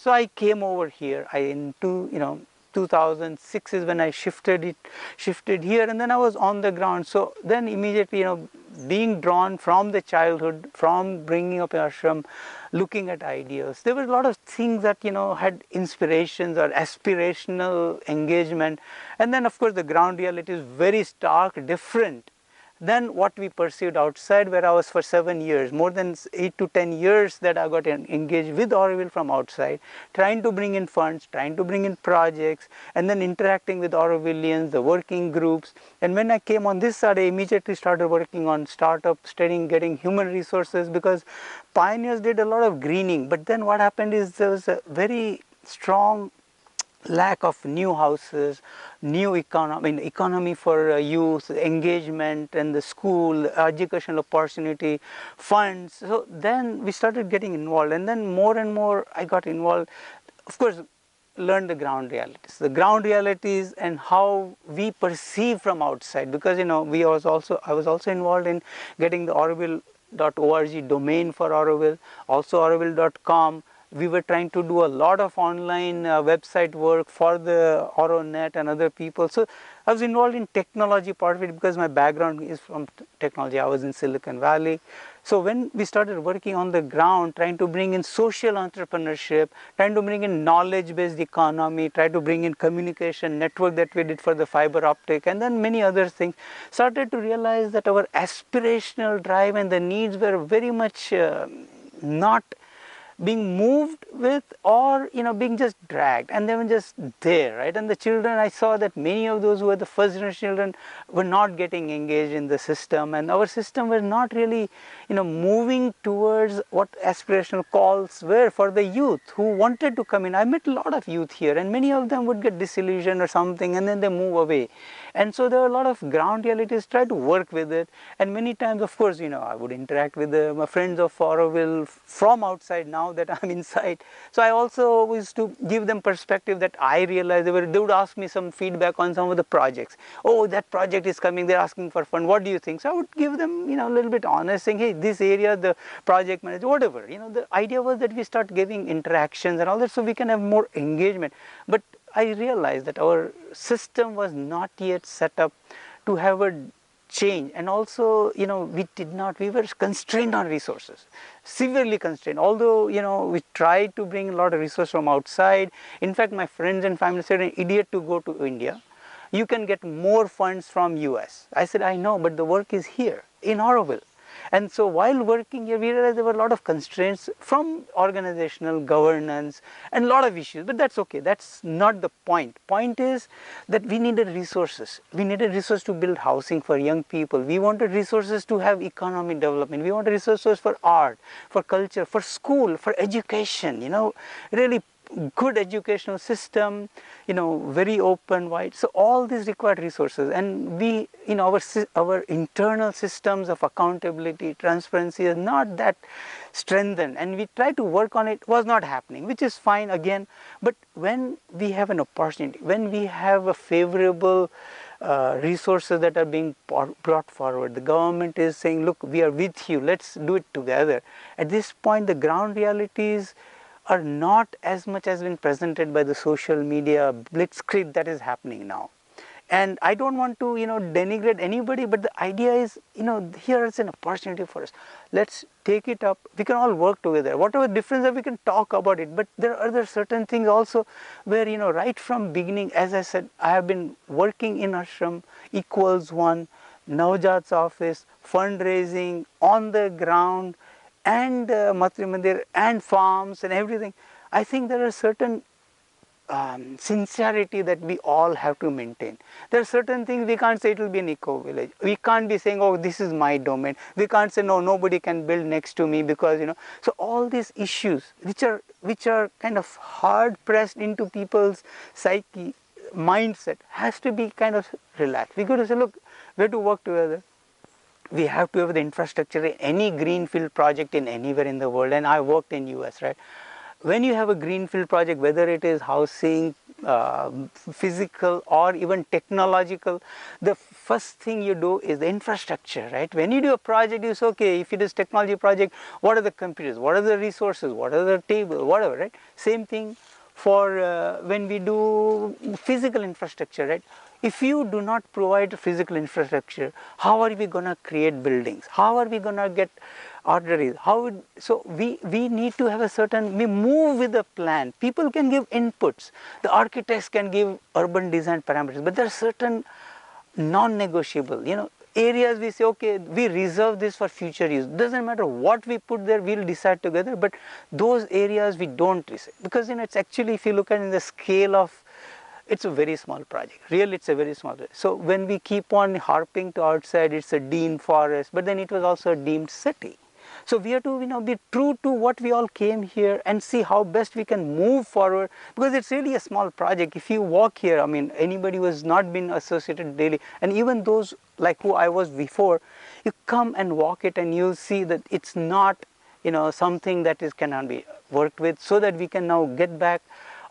So I came over here. 2006 is when I shifted here, and then I was on the ground. So then immediately, being drawn from the childhood, from bringing up ashram, looking at ideas, there were a lot of things that had inspirations or aspirational engagement, and then of course the ground reality is very stark different than what we perceived outside, where I was for 7 years, more than 8 to 10 years that I got engaged with Auroville from outside, trying to bring in funds, trying to bring in projects, and then interacting with Aurovillians, the working groups. And when I came on this side, I immediately started working on startup, studying, getting human resources, because pioneers did a lot of greening. But then what happened is there was a very strong lack of new houses, new economy for youth, engagement and the school, educational opportunity, funds. So then we started getting involved, and then more and more I got involved. Of course, learn the ground realities and how we perceive from outside, because I was also involved in getting the Auroville.org domain for Auroville, also Auroville.com. We were trying to do a lot of online website work for the AuroNet and other people. So I was involved in technology part of it because my background is from technology. I was in Silicon Valley. So when we started working on the ground, trying to bring in social entrepreneurship, trying to bring in knowledge-based economy, try to bring in communication network that we did for the fiber optic, and then many other things, started to realize that our aspirational drive and the needs were very much not being moved with, or being just dragged, and they were just there, right? And the children, I saw that many of those who were the first generation children were not getting engaged in the system, and our system was not really moving towards what aspirational calls were for the youth who wanted to come in. I met a lot of youth here, and many of them would get disillusioned or something, and then they move away. And so there are a lot of ground realities, try to work with it. And many times, of course, I would interact with my friends of Auroville from outside now that I'm inside. So I also used to give them perspective that I realized they would ask me some feedback on some of the projects. Oh, that project is coming, they're asking for fund, what do you think? So I would give them, a little bit honest, saying, hey, this area, the project manager, whatever. The idea was that we start giving interactions and all that so we can have more engagement. But I realized that our system was not yet set up to have a change, and also we were constrained on resources, severely constrained. Although we tried to bring a lot of resources from outside. In fact, my friends and family said, an idiot to go to India, you can get more funds from US. I said, I know, but the work is here in Auroville. And so while working here, we realized there were a lot of constraints from organizational governance and a lot of issues, but that's okay. That's not the point. Point is that we needed resources. We needed resources to build housing for young people. We wanted resources to have economic development. We wanted resources for art, for culture, for school, for education, really good educational system, very open, wide. So all these required resources, and we, our internal systems of accountability, transparency is not that strengthened, and we try to work on it, was not happening, which is fine again. But when we have an opportunity, when we have a favorable resources that are being brought forward, the government is saying, look, we are with you, let's do it together. At this point, the ground realities are not as much as been presented by the social media blitzkrieg that is happening now. And I don't want to denigrate anybody, but the idea is here is an opportunity for us. Let's take it up. We can all work together. Whatever difference that we can talk about it, but there are other certain things also where right from beginning, as I said, I have been working in ashram equals one, Navjat's office, fundraising on the ground, and Matri Mandir and farms and everything. I think there are certain sincerity that we all have to maintain. There are certain things we can't say it will be an eco village. We can't be saying, oh, this is my domain. We can't say, no, nobody can build next to me because, So all these issues which are kind of hard pressed into people's psyche, mindset, has to be kind of relaxed. We got to say, look, we have to work together. We have to have the infrastructure. Any greenfield project in anywhere in the world, and I worked in US, right? When you have a greenfield project, whether it is housing, physical or even technological, the first thing you do is the infrastructure, right? When you do a project, you say, okay, if it is technology project, what are the computers, what are the resources, what are the tables, whatever, right? Same thing for when we do physical infrastructure, right? If you do not provide physical infrastructure, how are we going to create buildings? How are we going to get arteries? So we need to have a certain, we move with the plan. People can give inputs. The architects can give urban design parameters, but there are certain non-negotiable, areas we say, okay, we reserve this for future use. Doesn't matter what we put there, we'll decide together, but those areas we don't reserve, because it's actually, if you look at in the scale of, it's a very small project, really it's a very small project. So when we keep on harping to outside, it's a deemed forest, but then it was also a deemed city. So we have to be true to what we all came here and see how best we can move forward, because it's really a small project. If you walk here, I mean, anybody who has not been associated daily, and even those like who I was before, you come and walk it and you'll see that it's not something that cannot be worked with, so that we can now get back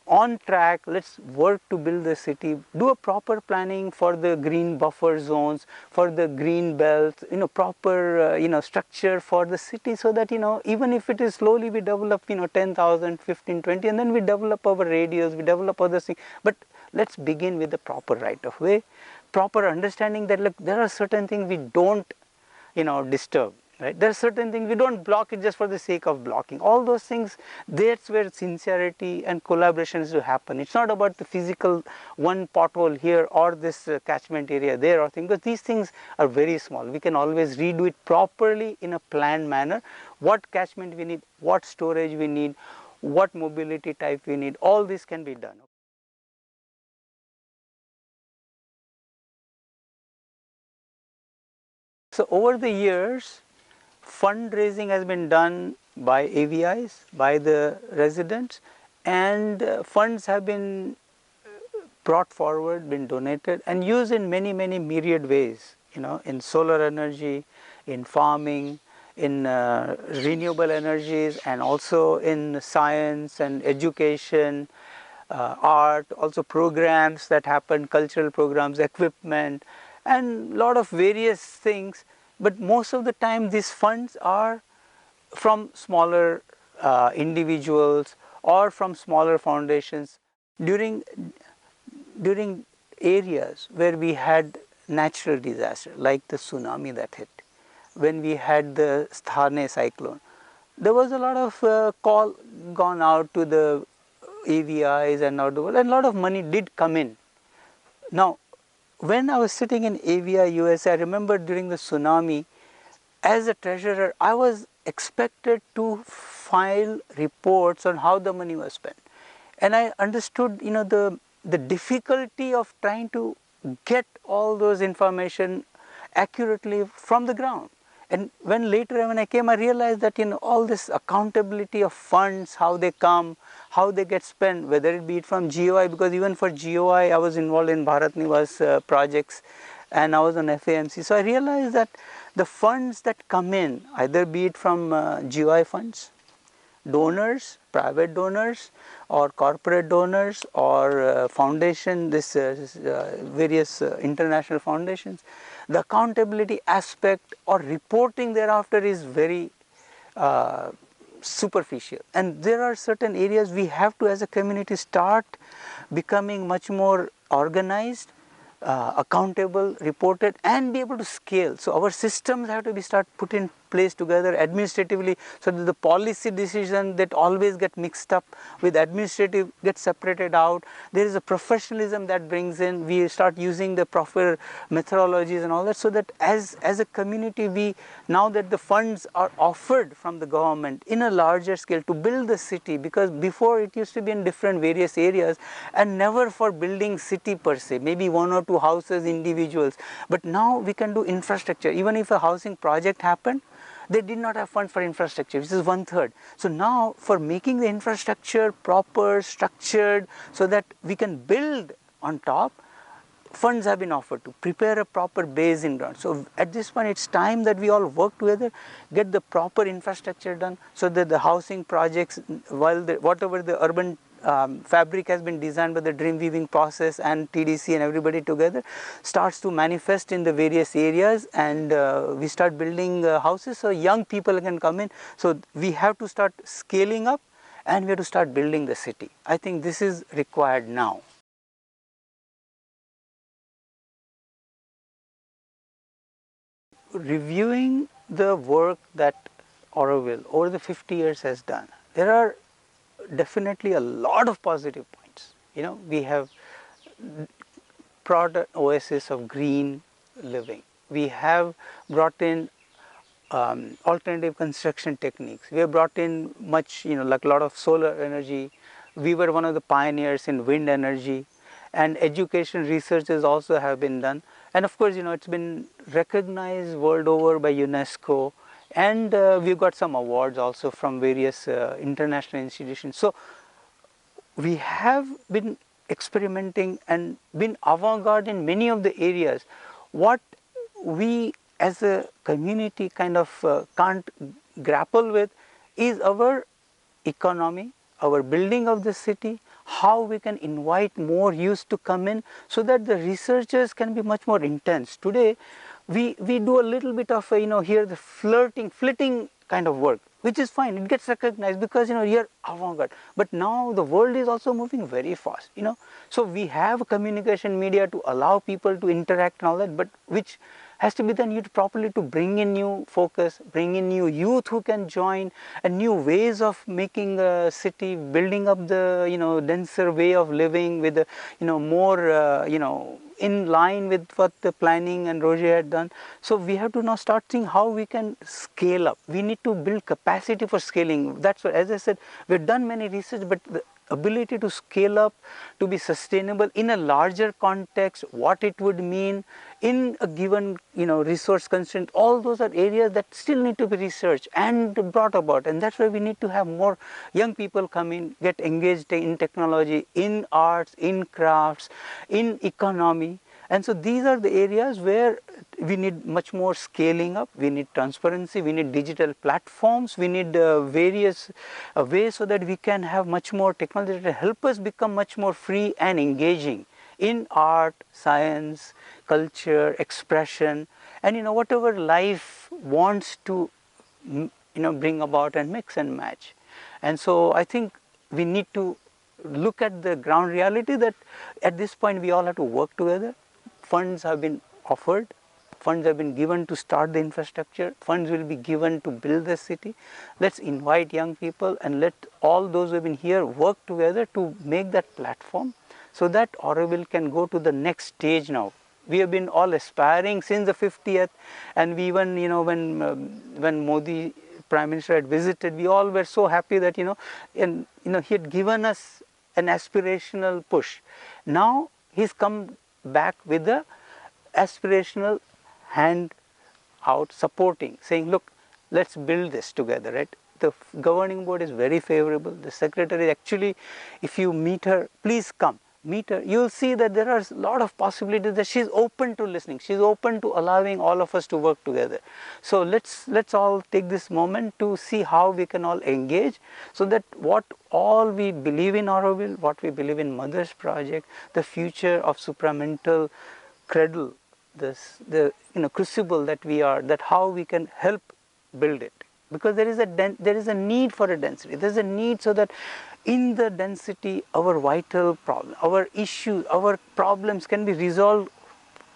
on track. Let's work to build the city, do a proper planning for the green buffer zones, for the green belts, proper structure for the city, so that even if it is slowly we develop 10,000, 15, 20, and then we develop our radius, we develop other things, but let's begin with the proper right of way, proper understanding that look, there are certain things we don't disturb. Right? There are certain things we don't block it just for the sake of blocking. All those things, that's where sincerity and collaboration is to happen. It's not about the physical one pothole here or this catchment area there or thing, because these things are very small. We can always redo it properly in a planned manner. What catchment we need, what storage we need, what mobility type we need, all this can be done. So over the years, fundraising has been done by AVIs, by the residents, and funds have been brought forward, been donated and used in many myriad ways, in solar energy, in farming, in renewable energies, and also in science and education, art, also programs that happen, cultural programs, equipment, and a lot of various things. But most of the time these funds are from smaller individuals or from smaller foundations. During areas where we had natural disaster like the tsunami that hit, when we had the Sthane cyclone, there was a lot of call gone out to the AVIs and out the world, and a lot of money did come in. Now, when I was sitting in AVI USA, I remember during the tsunami, as a treasurer, I was expected to file reports on how the money was spent, and I understood, the difficulty of trying to get all those information accurately from the ground. And when I came, I realized that all this accountability of funds, how they come, how they get spent, whether it be from GOI, because even for GOI I was involved in Bharat Niwas projects, and I was on FAMC. So I realized that the funds that come in, either be it from GOI funds, donors, private donors or corporate donors or foundation, various international foundations, the accountability aspect or reporting thereafter is very superficial. And there are certain areas we have to, as a community, start becoming much more organized, accountable, reported, and be able to scale. So our systems have to be put in place together administratively, so that the policy decision that always get mixed up with administrative gets separated out. There is a professionalism that brings in. We start using the proper methodologies and all that, so that as a community, we, now that the funds are offered from the government in a larger scale to build the city, because before it used to be in different various areas and never for building city per se, maybe one or two houses, individuals. But now we can do infrastructure. Even if a housing project happened, they did not have funds for infrastructure, which is 1/3. So now, for making the infrastructure proper, structured, so that we can build on top, funds have been offered to prepare a proper base in ground. So at this point, it's time that we all work together, get the proper infrastructure done, so that the housing projects, whatever the urban fabric has been designed by the dream weaving process, and TDC and everybody together starts to manifest in the various areas, and we start building houses so young people can come in. So we have to start scaling up, and we have to start building the city. I think this is required now. Reviewing the work that Auroville over the 50 years has done, there are definitely a lot of positive points. We have brought an oasis of green living. We have brought in alternative construction techniques. We have brought in much, like a lot of solar energy. We were one of the pioneers in wind energy, and education researches also have been done. And of course, it's been recognized world over by UNESCO, and we've got some awards also from various international institutions. So we have been experimenting and been avant-garde in many of the areas. What we as a community kind of can't grapple with is our economy, our building of the city, how we can invite more youth to come in so that the researchers can be much more intense. Today, we do a little bit of, here the flitting kind of work, which is fine. It gets recognized because, you're avant-garde. But now the world is also moving very fast, So we have communication media to allow people to interact and all that, but which has to be done properly to bring in new focus, bring in new youth who can join, and new ways of making a city, building up the, denser way of living with, more, in line with what the planning and Roger had done. So we have to now start seeing how we can scale up. We need to build capacity for scaling. That's what, as I said, we've done many research, but the ability to scale up, to be sustainable in a larger context, what it would mean in a given, resource constraint, all those are areas that still need to be researched and brought about. And that's why we need to have more young people come in, get engaged in technology, in arts, in crafts, in economy. And so these are the areas where we need much more scaling up, we need transparency, we need digital platforms, we need various ways so that we can have much more technology to help us become much more free and engaging in art, science, culture, expression, and whatever life wants to bring about and mix and match. And so I think we need to look at the ground reality that at this point we all have to work together. Funds have been offered, funds have been given to start the infrastructure, funds will be given to build the city. Let's invite young people and let all those who have been here work together to make that platform so that Auroville can go to the next stage now. We have been all aspiring since the 50th, and we even, when Modi Prime Minister had visited, we all were so happy that, he had given us an aspirational push. Now he's come back with the aspirational hand out, supporting, saying, look, let's build this together, right? The governing board is very favorable. The secretary, actually, if you meet her, please come. Meet her, you'll see that there are a lot of possibilities, that she's open to listening, she's open to allowing all of us to work together. So let's all take this moment to see how we can all engage, so that what all we believe in Auroville, what we believe in Mother's project, the future of supramental cradle, the crucible that we are, that how we can help build it. Because there is a need for a density, there is a need so that in the density our vital problem, our issues, our problems can be resolved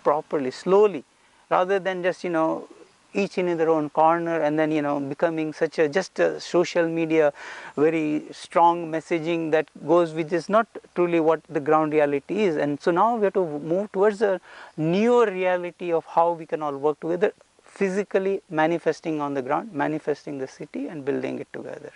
properly, slowly, rather than just each in their own corner, and then becoming such a just a social media very strong messaging that goes, which is not truly what the ground reality is. And so now we have to move towards a newer reality of how we can all work together, physically manifesting on the ground, manifesting the city and building it together.